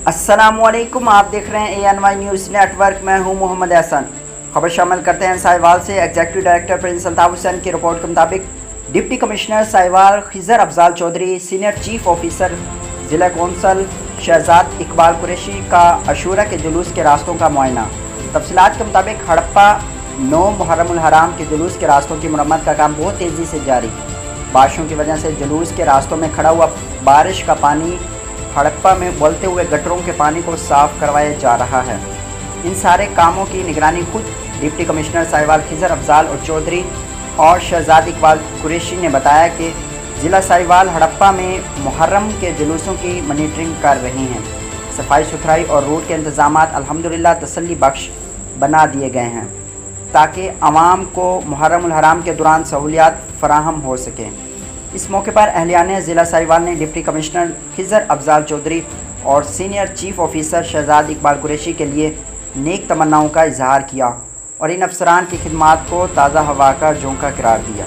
अस्सलामुअलैकुम, आप देख रहे हैं ANY न्यूज़ नेटवर्क। मैं हूं मोहम्मद एहसन। खबर शामिल करते हैं साहिवाल से। Executive director Prince Altaf Hussain की रिपोर्ट के मुताबिक deputy commissioner Sahiwal Khizar Afzal Chaudhry, senior chief officer ज़िला कौंसल शहजाद इकबाल कुरैशी का अशूरा के जुलूस के रास्तों का मुआयना। तफसीलात के मुताबिक हड़प्पा 9 मुहर्रमुल हराम के जुलूस के रास्तों की मरम्मत का काम बहुत तेज़ी से जारी। बारिशों की वजह से जुलूस के रास्तों में खड़ा हुआ बारिश का पानी हड़प्पा में उबलते हुए गटरों के पानी को साफ करवाया जा रहा है। इन सारे कामों की निगरानी खुद डिप्टी कमिश्नर साहिवाल खिजर अफजाल और चौधरी और शहजाद इकबाल कुरैशी ने बताया कि ज़िला साहिवाल हड़प्पा में मुहर्रम के जुलूसों की मॉनिटरिंग कर रही हैं। सफाई सुथराई और रूट के इंतज़ामात अल्हम्दुलिल्लाह तसल्ली बख्श बना दिए गए हैं ताकि आवाम को मुहर्रमुल हराम के दौरान सहूलियात फराहम हो सकें। इस मौके पर अहलियाने ज़िला साहिवाल ने डिप्टी कमिश्नर खिजर अफजाल चौधरी और senior chief officer Shahzad Iqbal Qureshi के लिए नेक तमन्नाओं का इजहार किया और इन अफसरान की खिदमात को ताज़ा हवा का झोंका करार दिया।